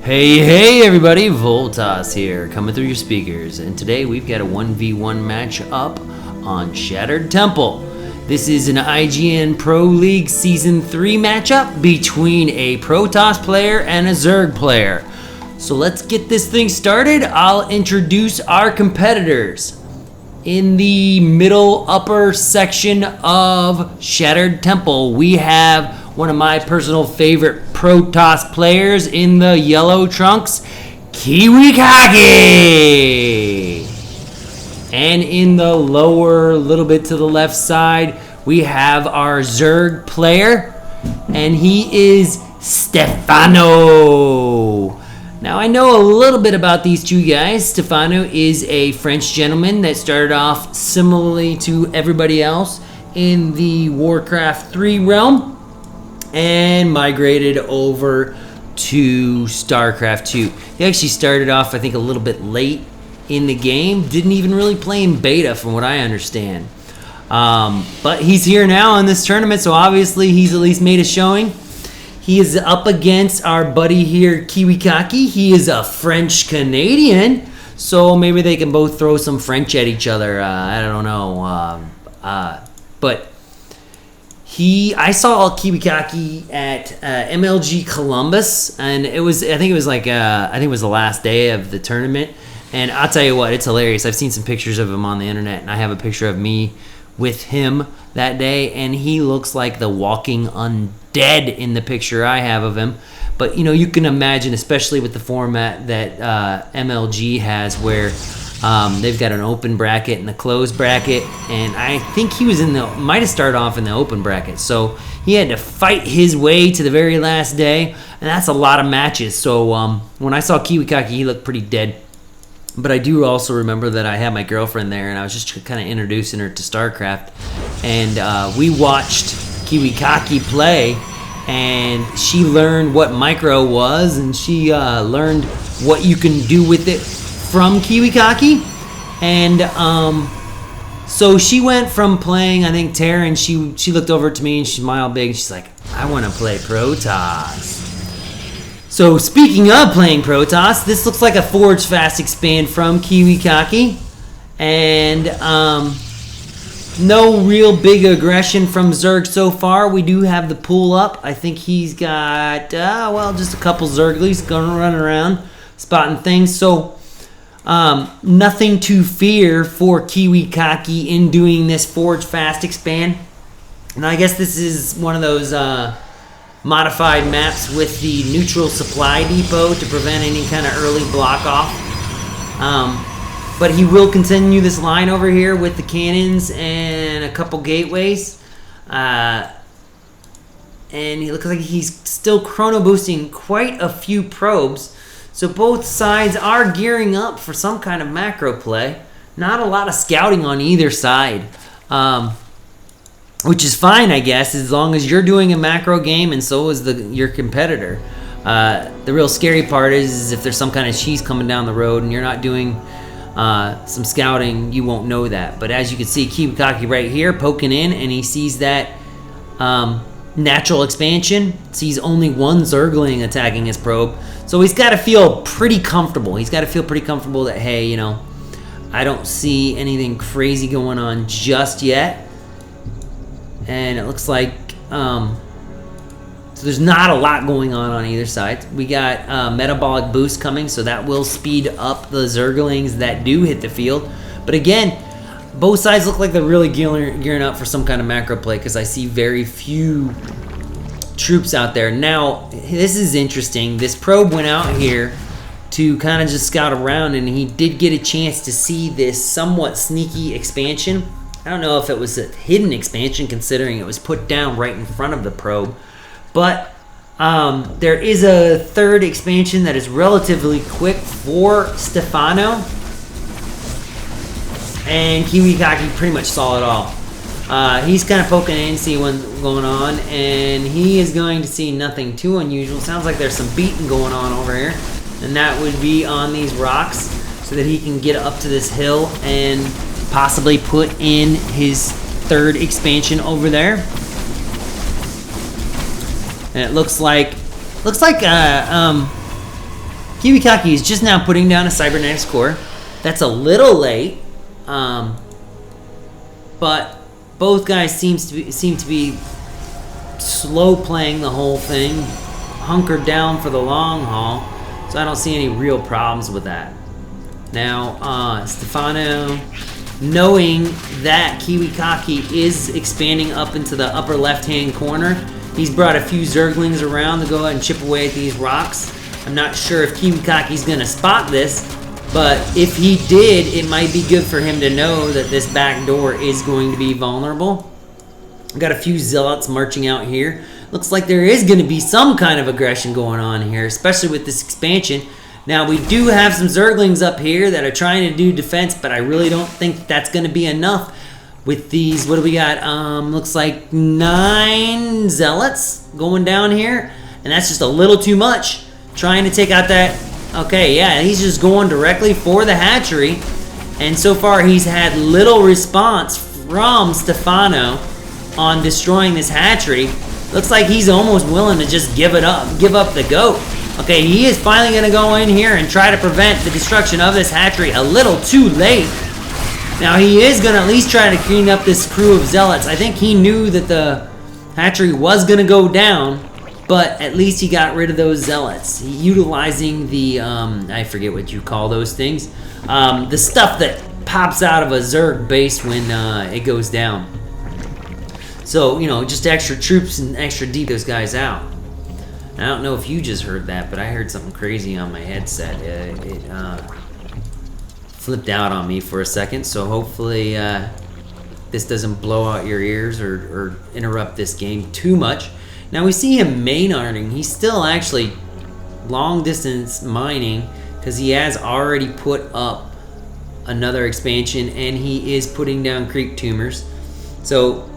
Hey everybody, Voltas here, coming through your speakers, and today we've got a 1v1 match up on Shattered Temple. This is an IGN ProLeague Season 3 matchup between a Protoss player and a Zerg player. So let's get this thing started. I'll introduce our competitors. In the middle upper section of Shattered Temple, we have one of my personal favorite Protoss players in the yellow trunks, KiwikakiG. And in the lower, little bit to the left side, we have our Zerg player, and he is Stephano. Now, I know a little bit about these two guys. Stephano is a French gentleman that started off similarly to everybody else in the Warcraft 3 realm and migrated over to StarCraft 2. He actually started off, I think, a little bit late in the game. Didn't even really play in beta, from what I understand. But he's here now in this tournament, so obviously he's at least made a showing. He is up against our buddy here, KiwikakiG. He is a French-Canadian, so maybe they can both throw some French at each other. I don't know. But I saw KiwikakiG at MLG Columbus, and I think it was the last day of the tournament. And I'll tell you what, it's hilarious. I've seen some pictures of him on the internet, and I have a picture of me with him that day, and he looks like the walking undead in the picture I have of him. But you can imagine, especially with the format that MLG has, where they've got an open bracket and a closed bracket, and I think he was might have started off in the open bracket, so he had to fight his way to the very last day, and that's a lot of matches. So when I saw KiwikakiG, he looked pretty dead. But I do also remember that I had my girlfriend there, and I was just kind of introducing her to StarCraft, and we watched KiwikakiG play, and she learned what micro was, and she learned what you can do with it from KiwikakiG. And so she went from playing, I think, Terra, and she looked over to me and she smiled big, and she's like, I want to play Protoss. So speaking of playing Protoss, this looks like a Forge Fast expand from KiwikakiG, and no real big aggression from Zerg so far. We do have the pool up. I think he's got just a couple Zerglies going to run around spotting things. So nothing to fear for KiwikakiG in doing this Forge Fast expand. And I guess this is one of those modified maps with the neutral supply depot to prevent any kind of early block off. But he will continue this line over here with the cannons and a couple gateways. And he looks like he's still chrono boosting quite a few probes. So both sides are gearing up for some kind of macro play. Not a lot of scouting on either side. Which is fine, I guess, as long as you're doing a macro game and so is your competitor. The real scary part is if there's some kind of cheese coming down the road and you're not doing some scouting, you won't know that. But as you can see, KiwikakiG right here poking in, and he sees that natural expansion, sees only one Zergling attacking his probe. So he's got to feel pretty comfortable. He's got to feel pretty comfortable that, hey, I don't see anything crazy going on just yet. And it looks like so there's not a lot going on either side. We got metabolic boost coming, so that will speed up the Zerglings that do hit the field. But again, both sides look like they're really gearing up for some kind of macro play, because I see very few troops out there. Now, this is interesting. This probe went out here to kind of just scout around, and he did get a chance to see this somewhat sneaky expansion. I don't know if it was a hidden expansion, considering it was put down right in front of the probe. But there is a third expansion that is relatively quick for Stephano. And KiwikakiG pretty much saw it all. He's kind of poking in, see what's going on. And he is going to see nothing too unusual. Sounds like there's some beating going on over here. And that would be on these rocks, so that he can get up to this hill and possibly put in his third expansion over there. And it looks like Kiwikaki is just now putting down a cybernetics core. That's a little late, but both guys seem to be slow playing the whole thing, hunkered down for the long haul. So I don't see any real problems with that. Now, Stephano, knowing that Kiwikaki is expanding up into the upper left-hand corner, he's brought a few Zerglings around to go ahead and chip away at these rocks. I'm not sure if Kiwikaki's going to spot this, but if he did, it might be good for him to know that this back door is going to be vulnerable. I've got a few Zealots marching out here. Looks like there is going to be some kind of aggression going on here, especially with this expansion. Now, we do have some Zerglings up here that are trying to do defense, but I really don't think that's going to be enough with these. What do we got? Looks like 9 Zealots going down here, and that's just a little too much. Trying to take out that... Okay, yeah, he's just going directly for the hatchery, and so far he's had little response from Stephano on destroying this hatchery. Looks like he's almost willing to just give up the goat. Okay, he is finally going to go in here and try to prevent the destruction of this hatchery a little too late. Now, he is going to at least try to clean up this crew of Zealots. I think he knew that the hatchery was going to go down, but at least he got rid of those Zealots. Utilizing the, I forget what you call those things, the stuff that pops out of a Zerg base when it goes down. So, you know, just extra troops and extra deep those guys out. I don't know if you just heard that, but I heard something crazy on my headset. It flipped out on me for a second, so hopefully this doesn't blow out your ears or interrupt this game too much. Now we see him main-arting. He's still actually long-distance mining because he has already put up another expansion and he is putting down creep tumors. So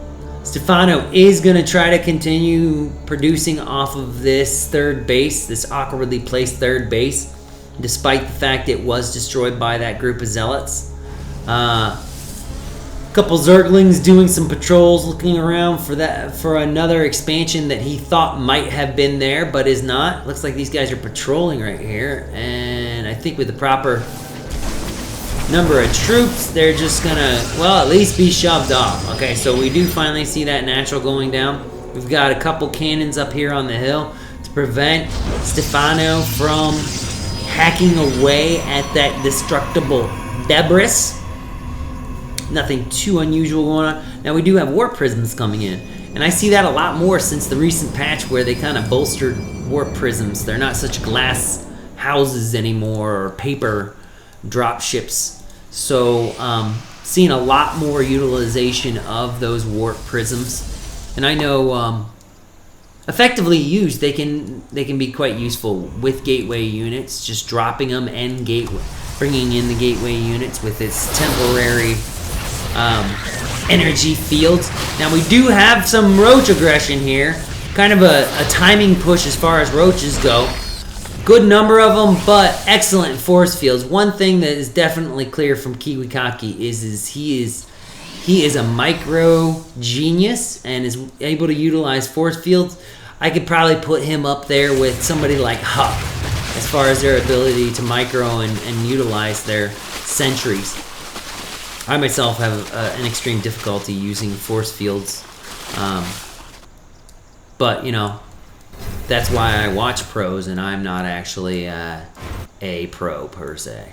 Stephano is going to try to continue producing off of this third base, this awkwardly placed third base, despite the fact it was destroyed by that group of Zealots. Couple Zerglings doing some patrols, looking around for another expansion that he thought might have been there, but is not. Looks like these guys are patrolling right here, and I think with the proper number of troops, they're just gonna, well, at least be shoved off. Okay, so we do finally see that natural going down. We've got a couple cannons up here on the hill to prevent Stephano from hacking away at that destructible debris. Nothing too unusual going on. Now we do have warp prisms coming in, and I see that a lot more since the recent patch where they kind of bolstered warp prisms. They're not such glass houses anymore or paper drop ships. So seeing a lot more utilization of those warp prisms, and I know effectively used they can be quite useful with gateway units, just dropping them and bringing in the gateway units with its temporary energy fields. Now we do have some roach aggression here, kind of a timing push as far as roaches go. Good number of them, but excellent force fields. One thing that is definitely clear from Kiwikaki is he is a micro genius and is able to utilize force fields. I could probably put him up there with somebody like Huck as far as their ability to micro and utilize their sentries. I myself have an extreme difficulty using force fields, but you know, that's why I watch pros and I'm not actually a pro per se.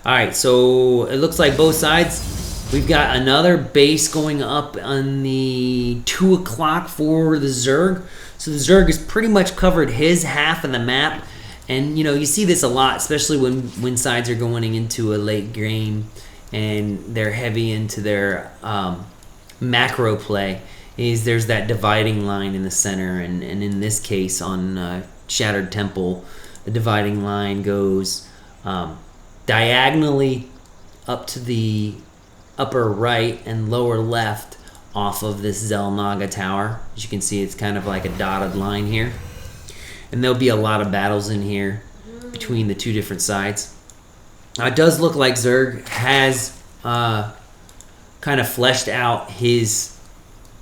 Alright, so it looks like both sides. We've got another base going up on the 2 o'clock for the Zerg. So the Zerg has pretty much covered his half of the map. And you know, you see this a lot, especially when sides are going into a late game and they're heavy into their macro play. There's that dividing line in the center, and in this case on Shattered Temple, the dividing line goes diagonally up to the upper right and lower left off of this Zelnaga tower. As you can see, it's kind of like a dotted line here, and there'll be a lot of battles in here between the two different sides. It does look like Zerg has kind of fleshed out his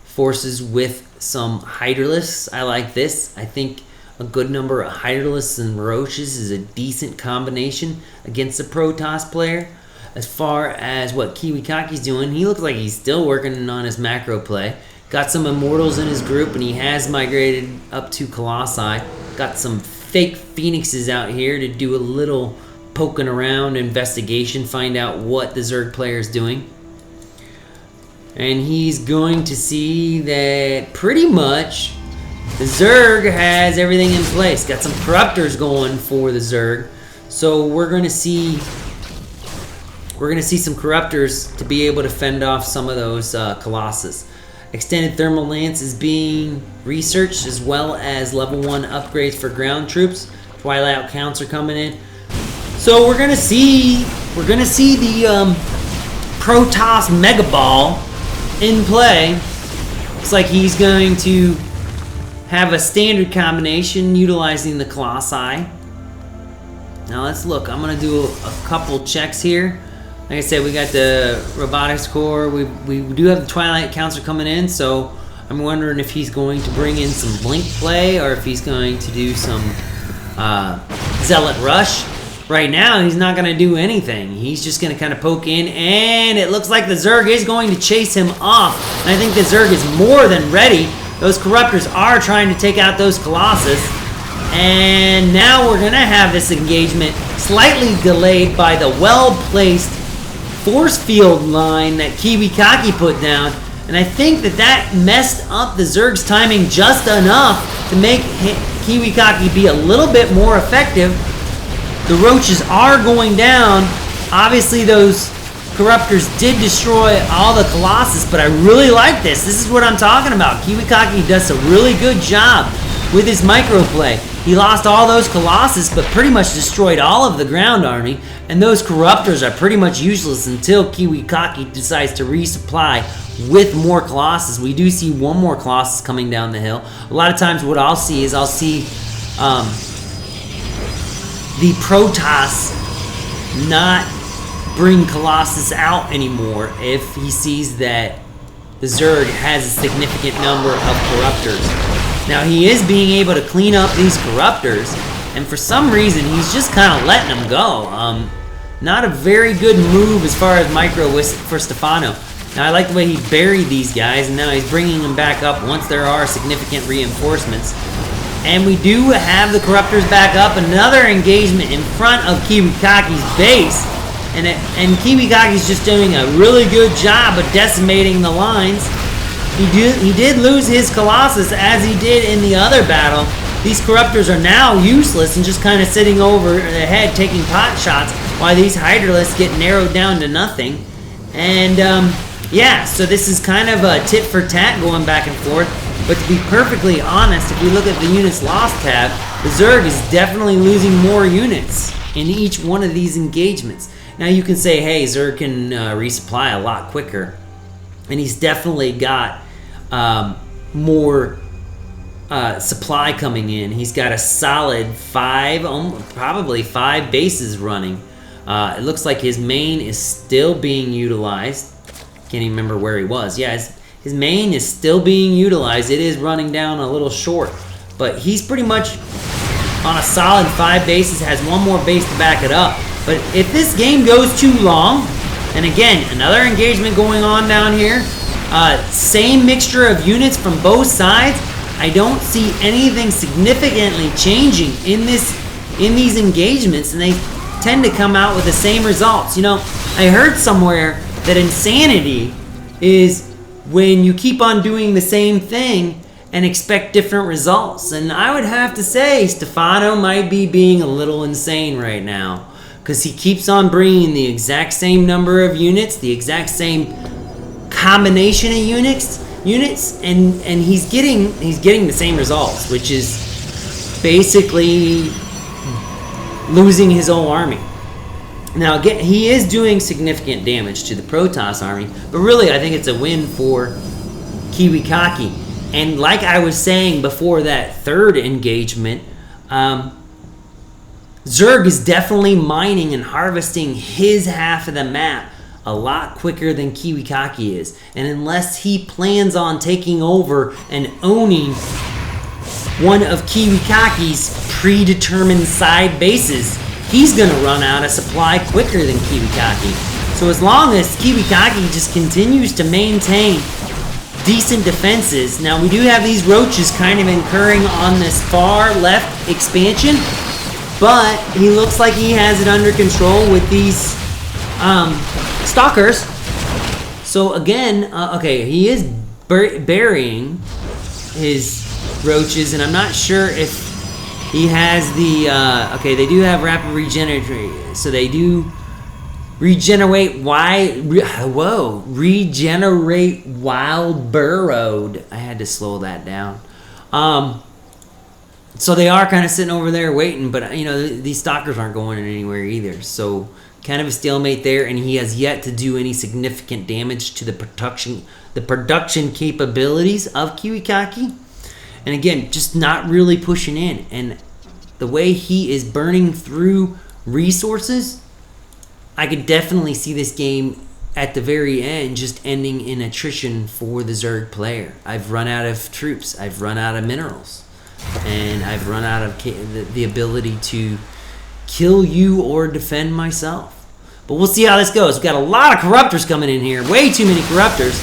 forces with some Hydralisks. I like this. I think a good number of Hydralisks and Roaches is a decent combination against a Protoss player. As far as what Kiwikaki's doing, he looks like he's still working on his macro play. Got some Immortals in his group, and he has migrated up to Colossi. Got some fake Phoenixes out here to do a little poking around, investigation, find out what the Zerg player is doing. And he's going to see that pretty much the Zerg has everything in place. Got some Corruptors going for the Zerg. So we're going to see some Corruptors to be able to fend off some of those Colossus. Extended Thermal Lance is being researched, as well as level 1 upgrades for ground troops. Twilight counts are coming in. So we're gonna see the Protoss Mega Ball in play. Looks like he's going to have a standard combination utilizing the Colossi. Now let's look. I'm gonna do a couple checks here. Like I said, we got the Robotics Core. We do have the Twilight Counselor coming in, so I'm wondering if he's going to bring in some Blink play or if he's going to do some Zealot Rush. Right now, he's not going to do anything. He's just going to kind of poke in, and it looks like the Zerg is going to chase him off. And I think the Zerg is more than ready. Those Corruptors are trying to take out those Colossus. And now we're going to have this engagement slightly delayed by the well-placed force field line that Kiwikaki put down, and I think that messed up the Zerg's timing just enough to make Kiwikaki be a little bit more effective. The Roaches are going down. Obviously those Corruptors did destroy all the Colossus, but I really like this. This is what I'm talking about. Kiwikaki does a really good job with his microplay. He lost all those Colossus, but pretty much destroyed all of the ground army, and those Corruptors are pretty much useless until Kiwikaki decides to resupply with more Colossus. We do see one more Colossus coming down the hill. A lot of times what I'll see is the Protoss not bring Colossus out anymore if he sees that the Zerg has a significant number of Corruptors. Now he is being able to clean up these Corruptors, and for some reason he's just kind of letting them go. Not a very good move as far as micro for Stephano. Now I like the way he buried these guys, and now he's bringing them back up once there are significant reinforcements. And we do have the Corruptors back up. Another engagement in front of Kiwikaki's base, and Kiwikaki's just doing a really good job of decimating the lines. He did lose his Colossus as he did in the other battle. These Corruptors are now useless and just kind of sitting over the head taking pot shots while these Hydralisks get narrowed down to nothing. And yeah, so this is kind of a tit for tat going back and forth. But to be perfectly honest, if we look at the units lost tab, the Zerg is definitely losing more units in each one of these engagements. Now you can say, hey, Zerg can resupply a lot quicker. And he's definitely got more supply coming in. He's got a solid probably 5 bases running. It looks like his main is still being utilized. Can't even remember where he was. Yeah, his main is still being utilized. It is running down a little short, but he's pretty much on a solid 5 bases, has one more base to back it up. But if this game goes too long, and again, another engagement going on down here, same mixture of units from both sides, I don't see anything significantly changing in these engagements, and they tend to come out with the same results. You know, I heard somewhere that insanity is when you keep on doing the same thing and expect different results. And I would have to say Stephano might be being a little insane right now, because he keeps on bringing the exact same number of units, the exact same combination of units, and he's getting the same results, which is basically losing his whole army. Now again, he is doing significant damage to the Protoss army, but really I think it's a win for Kiwikaki. And like I was saying before that third engagement, Zerg is definitely mining and harvesting his half of the map a lot quicker than Kiwikaki is. And unless he plans on taking over and owning one of Kiwikaki's predetermined side bases, he's going to run out of supply quicker than Kiwikaki. So as long as Kiwikaki just continues to maintain decent defenses. Now we do have these roaches kind of incurring on this far left expansion, but he looks like he has it under control with these stalkers. So again, okay, he is burying his roaches, and I'm not sure if he has the, okay, they do have rapid regenerate, so they do regenerate regenerate while burrowed. I had to slow that down. So they are kind of sitting over there waiting, but you know, these stalkers aren't going anywhere either. So kind of a stalemate there, and he has yet to do any significant damage to the production capabilities of Kiwikaki. And again, just not really pushing in. And the way he is burning through resources, I could definitely see this game at the very end just ending in attrition for the Zerg player. I've run out of troops. I've run out of minerals. And I've run out of the ability to kill you or defend myself. But we'll see how this goes. We've got a lot of corruptors coming in here. Way too many corruptors.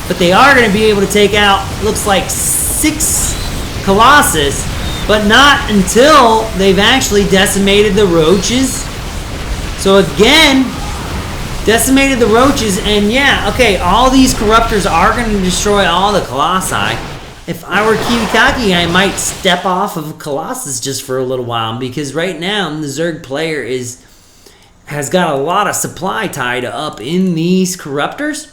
But they are going to be able to take out, looks like, 6 Colossus. But not until they've actually decimated the roaches. So again, decimated the roaches, and yeah, okay, all these corruptors are going to destroy all the Colossi. If I were Kiwikaki, I might step off of Colossus just for a little while, because right now the Zerg player has got a lot of supply tied up in these corruptors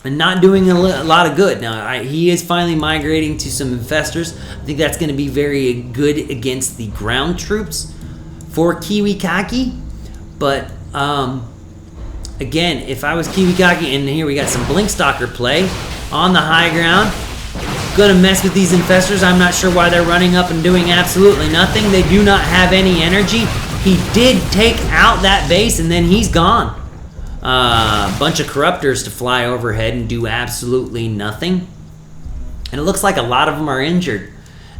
and not doing a lot of good. Now, he is finally migrating to some infestors. I think that's going to be very good against the ground troops for Kiwikaki. But, again, if I was Kiwikaki, and here we got some Blink Stalker play on the high ground, gonna mess with these infestors. I'm not sure why they're running up and doing absolutely nothing. They do not have any energy. He did take out that base, and then he's gone. A bunch of corruptors to fly overhead and do absolutely nothing. And it looks like a lot of them are injured.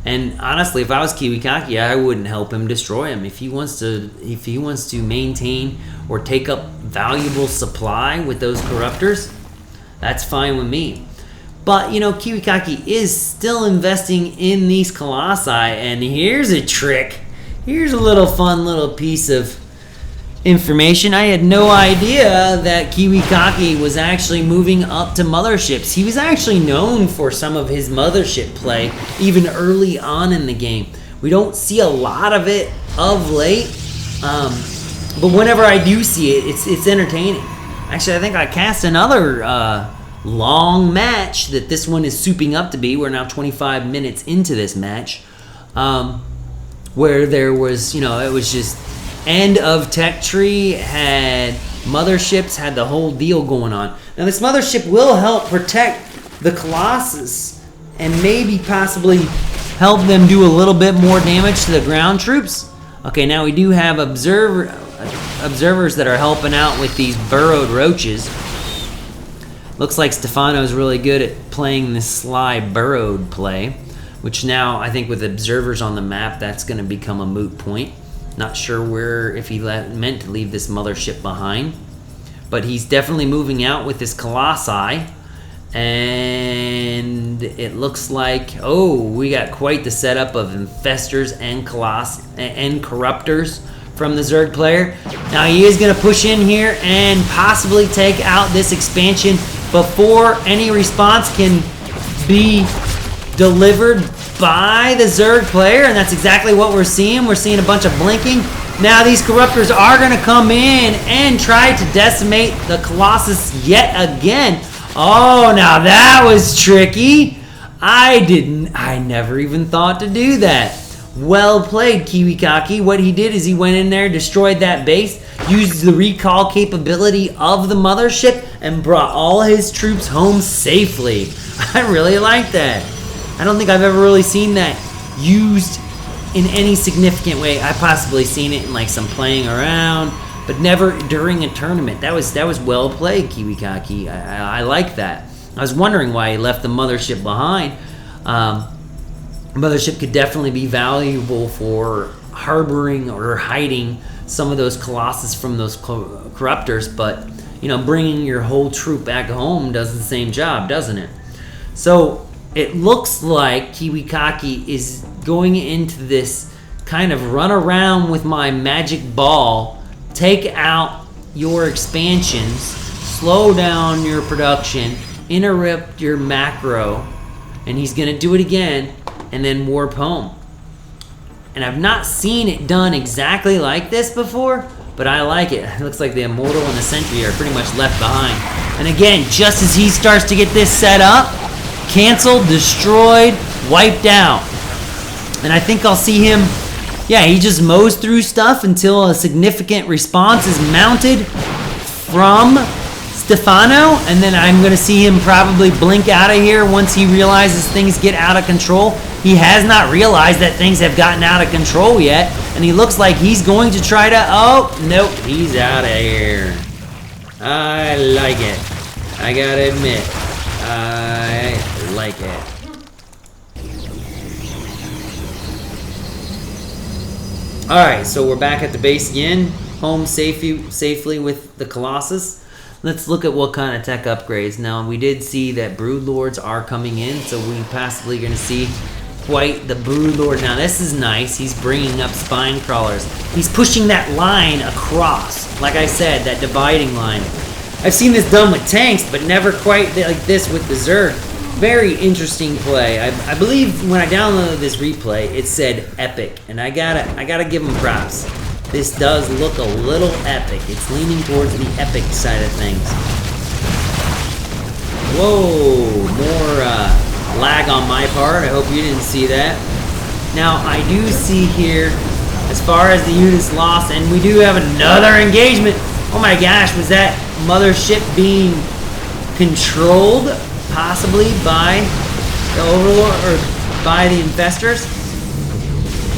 And honestly, if I was Kiwikaki, I wouldn't help him destroy him. If he wants to maintain or take up valuable supply with those corruptors, that's fine with me. But you know, Kiwikaki is still investing in these Colossi, and here's a trick. Here's a little fun little piece of information. I had no idea that Kiwikaki was actually moving up to motherships. He was actually known for some of his mothership play even early on in the game. We don't see a lot of it of late, but whenever I do see it, it's entertaining. Actually, I think I cast another long match that this one is souping up to be. We're now 25 minutes into this match, where there was, you know, it was just end of tech tree, had motherships, had the whole deal going on. Now this mothership will help protect the Colossus and maybe possibly help them do a little bit more damage to the ground troops. Okay, now we do have observers that are helping out with these burrowed roaches. Looks like Stephano's really good at playing this sly burrowed play, which now I think with observers on the map, that's going to become a moot point. Not sure if he meant to leave this mothership behind, but he's definitely moving out with this Colossi, and it looks like, oh, we got quite the setup of infestors and corruptors from the Zerg player. Now he is going to push in here and possibly take out this expansion before any response can be delivered by the Zerg player, and that's exactly what we're seeing. We're seeing a bunch of blinking. Now these corruptors are going to come in and try to decimate the Colossus yet again. Oh, now that was tricky. I never even thought to do that. Well played, Kiwikaki. What he did is he went in there, destroyed that base, used the recall capability of the mothership, and brought all his troops home safely. I really like that. I don't think I've ever really seen that used in any significant way. I've possibly seen it in like some playing around, but never during a tournament. That was well played, Kiwikaki. I like that. I was wondering why he left the mothership behind. Mothership could definitely be valuable for harboring or hiding some of those Colossus from those corruptors, but you know, bringing your whole troop back home does the same job, doesn't it? So it looks like Kiwikaki is going into this kind of run around with my magic ball, take out your expansions, slow down your production, interrupt your macro, and he's going to do it again, and then warp home. And I've not seen it done exactly like this before, but I like it. It looks like the Immortal and the Sentry are pretty much left behind. And again, just as he starts to get this set up, canceled, destroyed, wiped out. And I think I'll see him, yeah, he just mows through stuff until a significant response is mounted from Stephano, and then I'm going to see him probably blink out of here once he realizes things get out of control. He has not realized that things have gotten out of control yet, and he looks like he's going to try to, oh, nope, he's out of here. I like it. I gotta admit, I like it. Alright, so we're back at the base again, home safely with the Colossus. Let's look at what kind of tech upgrades. Now, we did see that Broodlords are coming in, so we possibly going to see quite the Broodlord. Now, this is nice. He's bringing up spine crawlers. He's pushing that line across. Like I said, that dividing line. I've seen this done with tanks, but never quite like this with the Zerg. Very interesting play. I believe when I downloaded this replay, it said epic, and I gotta give him props. This does look a little epic. It's leaning towards the epic side of things. Whoa, more lag on my part. I hope you didn't see that. Now, I do see here, as far as the units lost, and we do have another engagement. Oh my gosh, was that Mothership being controlled, possibly by the Overlord, or by the Infestors?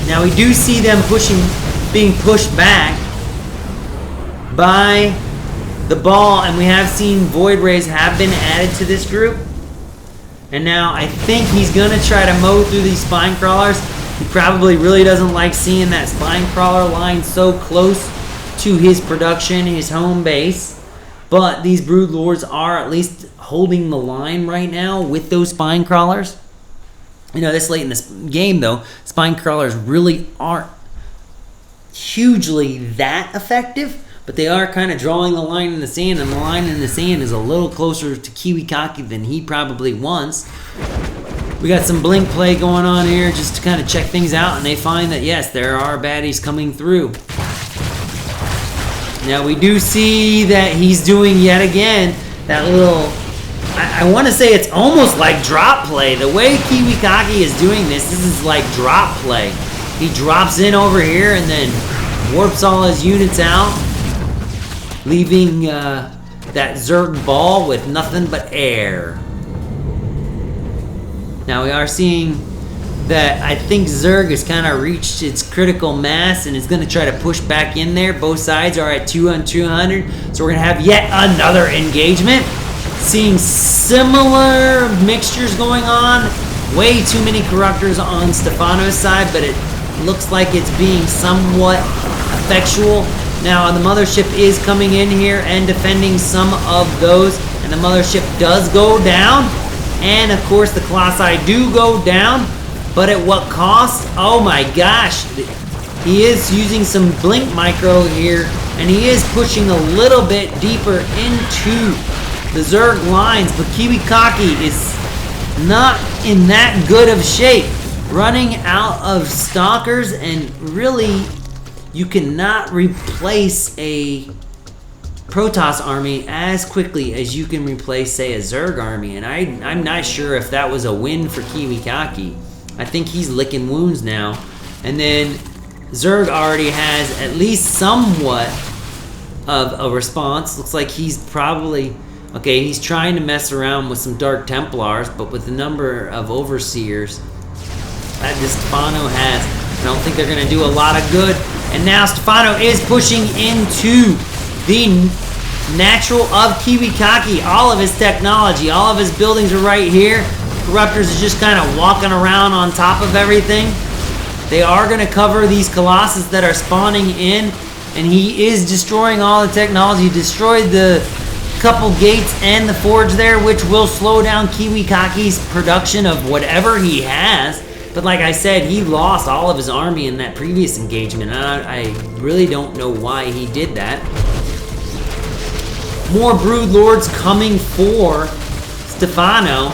Now, we do see them being pushed back by the ball, and we have seen Void Rays have been added to this group. And now I think he's gonna try to mow through these spine crawlers. He probably really doesn't like seeing that spine crawler line so close to his production, his home base. But these Broodlords are at least holding the line right now with those spine crawlers. You know, this late in this game though, spine crawlers really aren't hugely that effective, but they are kind of drawing the line in the sand, and the line in the sand is a little closer to Kiwikaki than he probably wants. We got some blink play going on here just to kind of check things out, and they find that yes, there are baddies coming through. Now we do see that he's doing yet again that little, I want to say it's almost like drop play. The way Kiwikaki is doing this is like drop play. He drops in over here and then warps all his units out, leaving that Zerg ball with nothing but air. Now we are seeing that I think Zerg has kind of reached its critical mass and is going to try to push back in there. Both sides are at 2 on 200, so we're going to have yet another engagement. Seeing similar mixtures going on. Way too many corruptors on Stephano's side, but it looks like it's being somewhat effectual. Now the Mothership is coming in here and defending some of those, and the Mothership does go down, and of course the Colossi do go down, but at what cost? Oh my gosh, he is using some blink micro here, and he is pushing a little bit deeper into the Zerg lines, but Kiwikaki is not in that good of shape. Running out of stalkers, and really you cannot replace a Protoss army as quickly as you can replace, say, a Zerg army, and I'm not sure if that was a win for Kiwikaki. I think he's licking wounds now, and then Zerg already has at least somewhat of a response. Looks like he's probably, okay, he's trying to mess around with some Dark Templars, but with the number of Overseers that Stephano has, I don't think they're going to do a lot of good. And now Stephano is pushing into the natural of Kiwikaki. All of his technology, all of his buildings are right here. Corruptors is just kind of walking around on top of everything. They are going to cover these Colossus that are spawning in, and he is destroying all the technology. He destroyed the couple gates and the forge there, which will slow down Kiwikaki's production of whatever he has. But like I said, he lost all of his army in that previous engagement, and I really don't know why he did that. More Brood Lords coming for Stephano.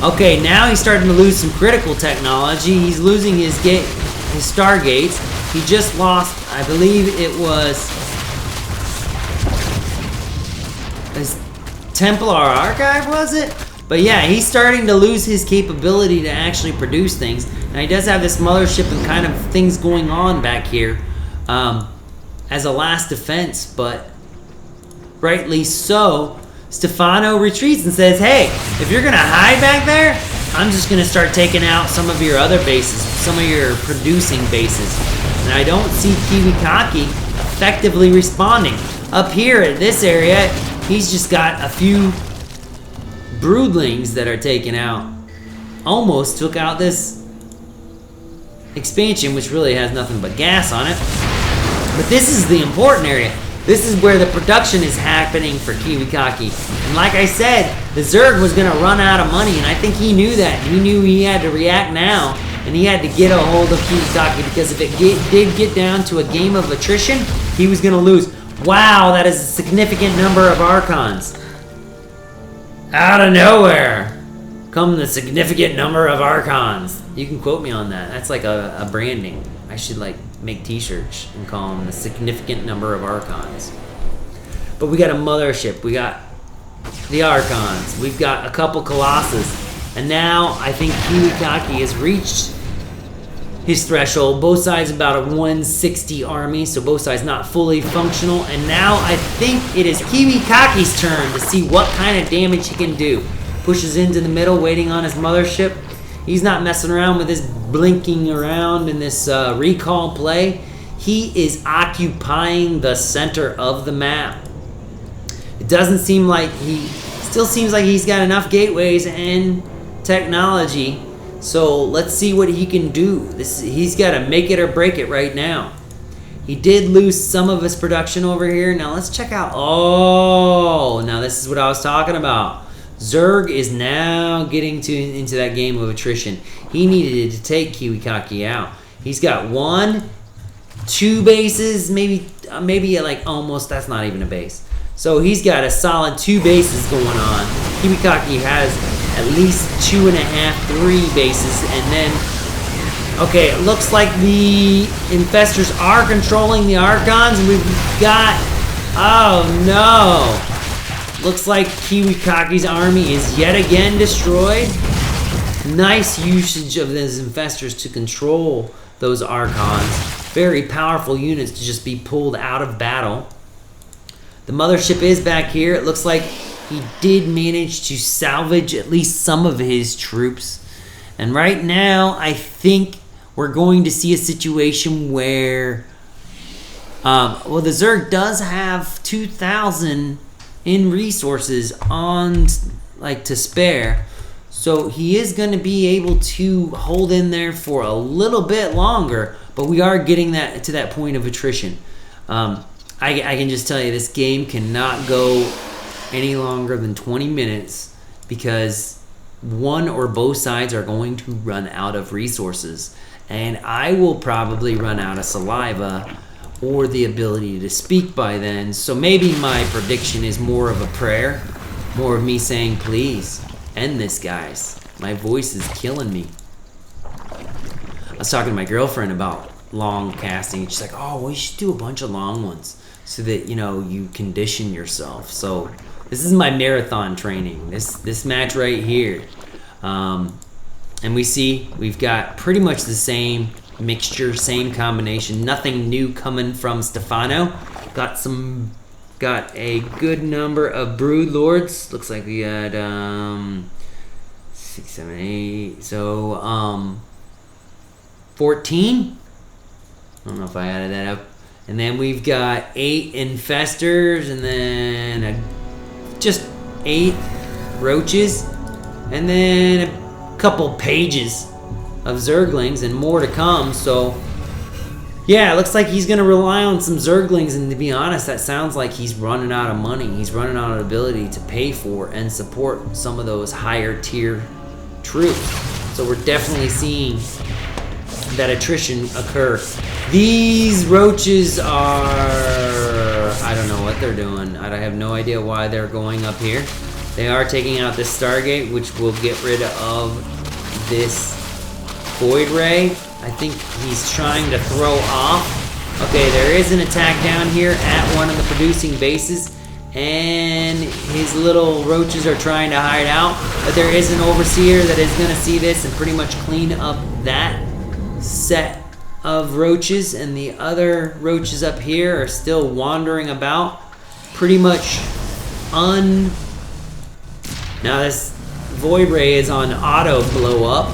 Okay, now he's starting to lose some critical technology. He's losing his Stargates. He just lost, I believe it was his Templar Archive, was it? But yeah, he's starting to lose his capability to actually produce things. Now he does have this mothership and kind of things going on back here as a last defense, but rightly so. Stephano retreats and says, hey, if you're gonna hide back there, I'm just gonna start taking out some of your other bases, some of your producing bases. And I don't see Kiwikaki effectively responding. Up here at this area, he's just got a few broodlings that are taken out. Almost took out this expansion, which really has nothing but gas on it. But this is the important area. This is where the production is happening for Kiwikaki. And like I said, the Zerg was going to run out of money, and I think he knew that. He knew he had to react now, and he had to get a hold of Kiwikaki, because if it did get down to a game of attrition, he was going to lose. Wow, that is a significant number of Archons. Out of nowhere come the significant number of Archons. You can quote me on that. That's like a branding. I should like make t-shirts and call them the significant number of Archons. But we got a mothership. We got the Archons. We've got a couple Colossus. And now I think Kiwikaki has reached his threshold. Both sides about a 160 army, so both sides not fully functional. And now I think it is Kiwikaki's turn to see what kind of damage he can do. Pushes into the middle, waiting on his mothership. He's not messing around with this blinking around in this recall play. He is occupying the center of the map. It doesn't seem like still seems like he's got enough gateways and technology. So let's see what he can do. He's got to make it or break it right now. He did lose some of his production over here. Now let's check out. Oh, now this is what I was talking about. Zerg is now getting into that game of attrition. He needed to take Kiwikaki out. He's got 1, 2 bases, maybe like almost, that's not even a base. So he's got a solid 2 bases going on. Kiwikaki has at least 2.5, 3 bases, and then, okay, it looks like the Infestors are controlling the Archons, and we've got, oh no. Looks like Kiwikaki's army is yet again destroyed. Nice usage of those Infestors to control those Archons. Very powerful units to just be pulled out of battle. The mothership is back here. It looks like he did manage to salvage at least some of his troops. And right now, I think we're going to see a situation where, well, the Zerg does have 2,000 in resources on to spare, so he is going to be able to hold in there for a little bit longer, but we are getting that to that point of attrition. I can just tell you this game cannot go any longer than 20 minutes because one or both sides are going to run out of resources, and I will probably run out of saliva or the ability to speak by then. So maybe my prediction is more of a prayer, more of me saying, please, end this, guys. My voice is killing me. I was talking to my girlfriend about long casting. She's like, oh, well, you should do a bunch of long ones so that, you condition yourself. So this is my marathon training, this match right here. And we've got pretty much the same mixture, same combination, nothing new coming from Stephano. Got a good number of Brood Lords. Looks like we had 6, 7, 8, so 14. I don't know if I added that up. And then we've got 8 Infestors, and then just 8 Roaches, and then couple pages of Zerglings and more to come. So yeah, it looks like he's going to rely on some Zerglings, and to be honest, that sounds like he's running out of money. He's running out of ability to pay for and support some of those higher tier troops. So we're definitely seeing that attrition occur. These roaches are... I don't know what they're doing. I have no idea why they're going up here. They are taking out this Stargate, which will get rid of this Void Ray. I think he's trying to throw off. Okay, there is an attack down here at one of the producing bases, and his little roaches are trying to hide out, but there is an overseer that is going to see this and pretty much clean up that set of roaches, and the other roaches up here are still wandering about pretty much Now this Void Ray is on auto blow up.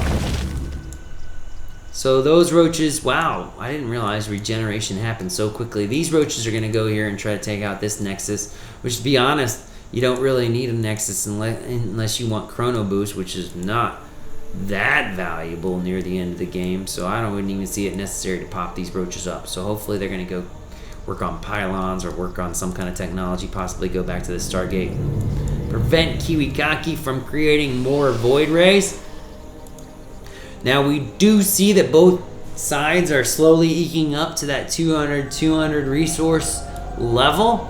So those roaches, wow, I didn't realize regeneration happened so quickly. These roaches are going to go here and try to take out this Nexus, which, to be honest, you don't really need a Nexus unless you want Chrono Boost, which is not that valuable near the end of the game. So I wouldn't even see it necessary to pop these roaches up. So hopefully they're going to go work on pylons or work on some kind of technology, possibly go back to the Stargate. Prevent Kiwikaki from creating more Void Rays. Now we do see that both sides are slowly eking up to that 200 resource level.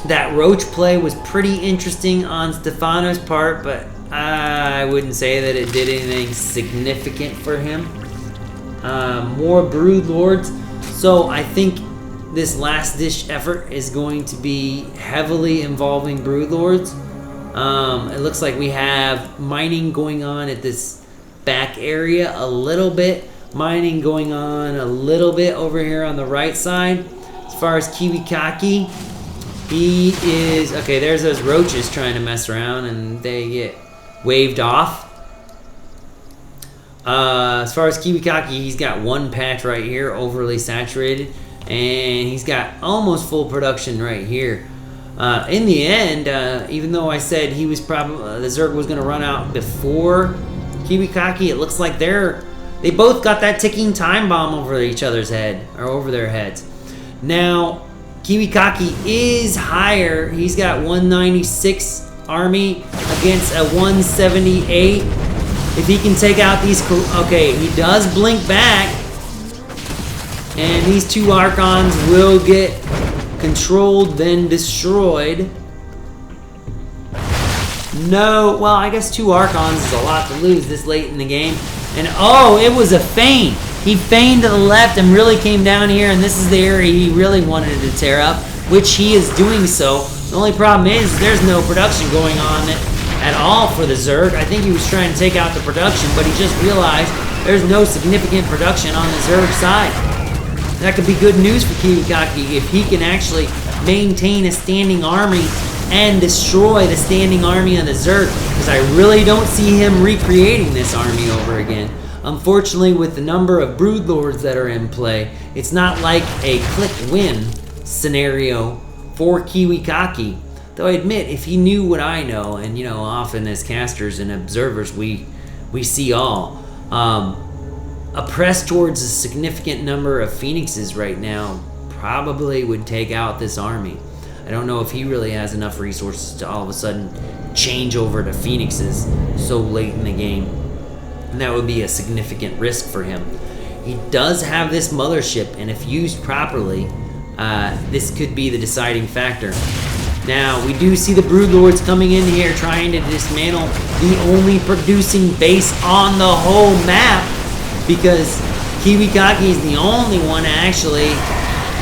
That roach play was pretty interesting on Stephano's part, but I wouldn't say that it did anything significant for him. More Brood Lords. So I think this last dish effort is going to be heavily involving Brood Lords. It looks like we have mining going on at this back area a little bit. Mining going on a little bit over here on the right side. As far as Kiwikaki, he is... Okay, there's those roaches trying to mess around and they get waved off. As far as Kiwikaki, he's got one patch right here, overly saturated. And he's got almost full production right here. In the end, even though I said he was probably the Zerg was going to run out before Kiwikaki, it looks like they both got that ticking time bomb over each other's head, or over their heads. Now, Kiwikaki is higher. He's got 196 army against a 178. If he can take out these... Okay, he does blink back. And these two Archons will get controlled, then destroyed. No, well, I guess two Archons is a lot to lose this late in the game. And oh, it was a feign. He feigned to the left and really came down here, and this is the area he really wanted to tear up, which he is doing so. The only problem is there's no production going on at all for the Zerg. I think he was trying to take out the production, but he just realized there's no significant production on the Zerg side. That could be good news for Kiwikaki if he can actually maintain a standing army and destroy the standing army of the Zerg, because I really don't see him recreating this army over again. Unfortunately, with the number of Brood Lords that are in play, it's not like a click win scenario for Kiwikaki. Though I admit, if he knew what I know, and you know, often as casters and observers we see all, a press towards a significant number of Phoenixes right now probably would take out this army. I don't know if he really has enough resources to all of a sudden change over to Phoenixes so late in the game. And that would be a significant risk for him. He does have this mothership, and if used properly, this could be the deciding factor. Now, we do see the Brood Lords coming in here trying to dismantle the only producing base on the whole map, because Kiwikaki is the only one actually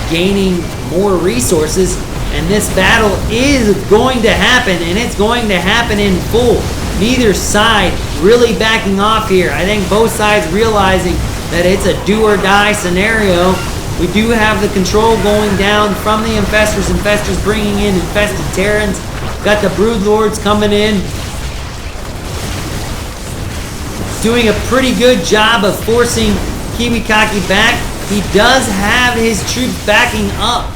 gaining more resources, and this battle is going to happen, and it's going to happen in full. Neither side really backing off here. I think both sides realizing that it's a do or die scenario. We do have the control going down from the Infestors. Infestors bringing in infested Terrans. Got the Brood Lords coming in. Doing a pretty good job of forcing Kiwikaki back. He does have his troops backing up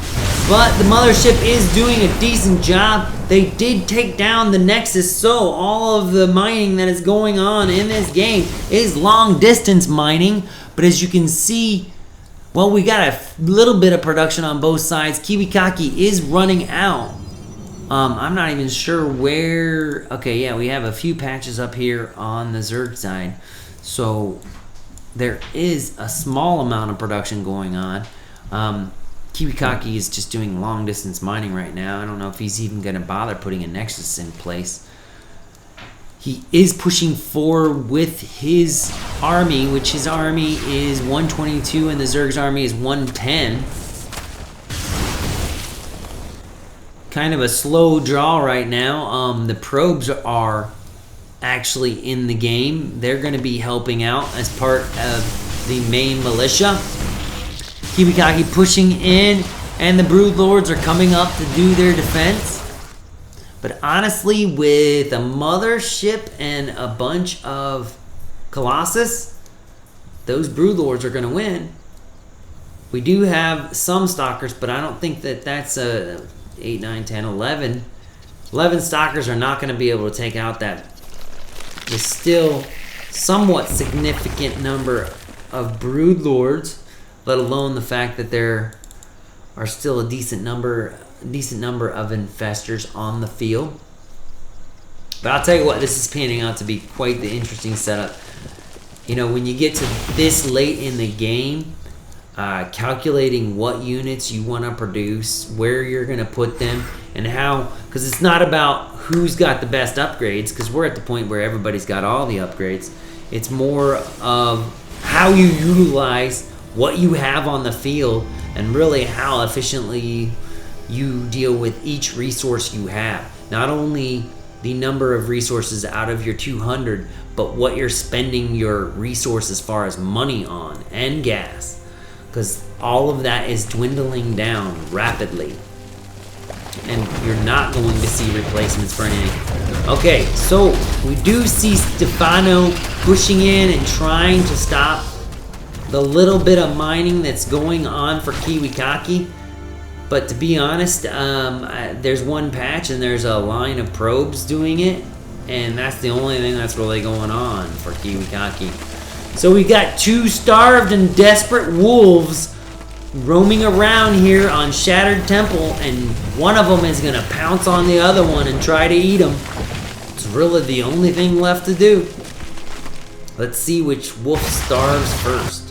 but the mothership is doing a decent job. They did take down the Nexus, so all of the mining that is going on in this game is long distance mining. But as you can see, well, we got a little bit of production on both sides. Kiwikaki is running out. I'm not even sure where. Okay, yeah, we have a few patches up here on the Zerg side. So there is a small amount of production going on. Kiwikaki is just doing long distance mining right now. I don't know if he's even going to bother putting a Nexus in place. He is pushing forward with his army, which his army is 122 and the Zerg's army is 110. Kind of a slow draw right now. The probes are actually in the game. They're going to be helping out as part of the main militia. Kiwikaki pushing in, and the Brood Lords are coming up to do their defense. But honestly, with a mothership and a bunch of Colossus, those Brood Lords are going to win. We do have some Stalkers, but I don't think that that's a 8, 9, 10, 11. 11 Stalkers are not going to be able to take out that still somewhat significant number of Brood Lords, let alone the fact that there are still a decent number of infestors on the field. But I'll tell you what, this is panning out to be quite the interesting setup. You know, when you get to this late in the game, calculating what units you want to produce, where you're going to put them, and how, because it's not about who's got the best upgrades, because we're at the point where everybody's got all the upgrades. It's more of how you utilize what you have on the field and really how efficiently you deal with each resource you have. Not only the number of resources out of your 200, but what you're spending your resource as far as money on and gas, because all of that is dwindling down rapidly and you're not going to see replacements for anything. Okay, so we do see Stephano pushing in and trying to stop the little bit of mining that's going on for Kiwikaki. But to be honest, there's one patch and there's a line of probes doing it, and that's the only thing that's really going on for Kiwikaki. So we got two starved and desperate wolves roaming around here on Shattered Temple, and one of them is going to pounce on the other one and try to eat him. It's really the only thing left to do. Let's see which wolf starves first.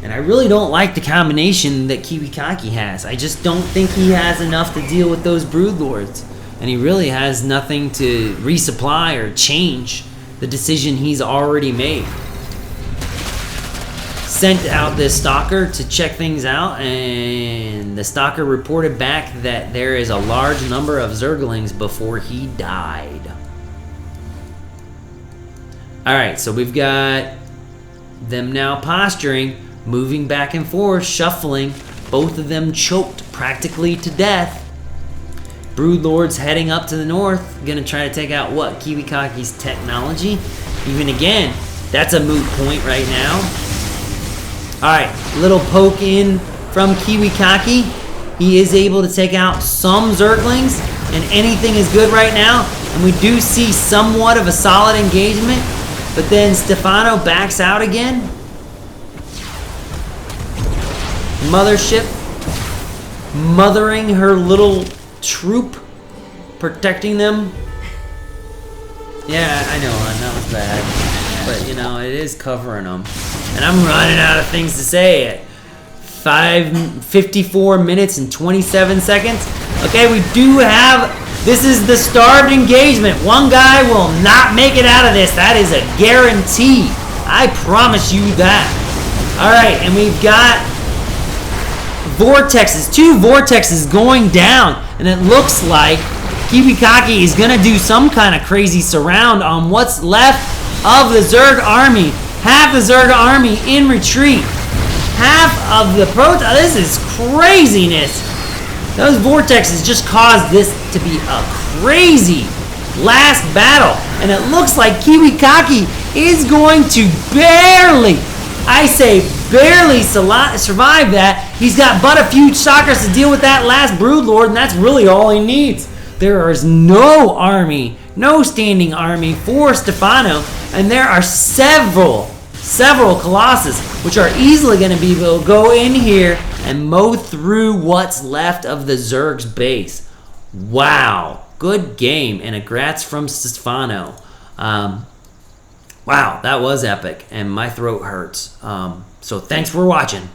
And I really don't like the combination that Kiwikaki has. I just don't think he has enough to deal with those Brood Lords. And he really has nothing to resupply or change the decision he's already made. Sent out this Stalker to check things out, and the Stalker reported back that there is a large number of Zerglings before he died. Alright, so we've got them now posturing, moving back and forth, shuffling, both of them choked practically to death. Brood Lords heading up to the north, gonna try to take out what? Kiwikaki's technology? Even again, that's a moot point right now. Alright, little poke in from Kiwikaki. He is able to take out some Zerglings, and anything is good right now. And we do see somewhat of a solid engagement, but then Stephano backs out again. Mothership mothering her little troop, protecting them. Yeah, I know, that was bad. But, you know, it is covering them. And I'm running out of things to say at 54 minutes and 27 seconds. Okay, we do have, this is the starved engagement. One guy will not make it out of this. That is a guarantee. I promise you that. All right, and we've got vortexes, two vortexes going down. And it looks like Kiwikaki is going to do some kind of crazy surround on what's left of the Zerg army. Half the Zerg army in retreat. Half of the this is craziness. Those vortexes just caused this to be a crazy last battle. And it looks like Kiwikaki is going to barely, I say barely survived that. He's got but a few chakras to deal with that last Broodlord, and that's really all he needs. There is no army, no standing army for Stephano, and there are several Colossus, which are easily going to be able to go in here and mow through what's left of the Zerg's base. Wow, good game, and a grats from Stephano. Wow, that was epic, and my throat hurts. So thanks for watching.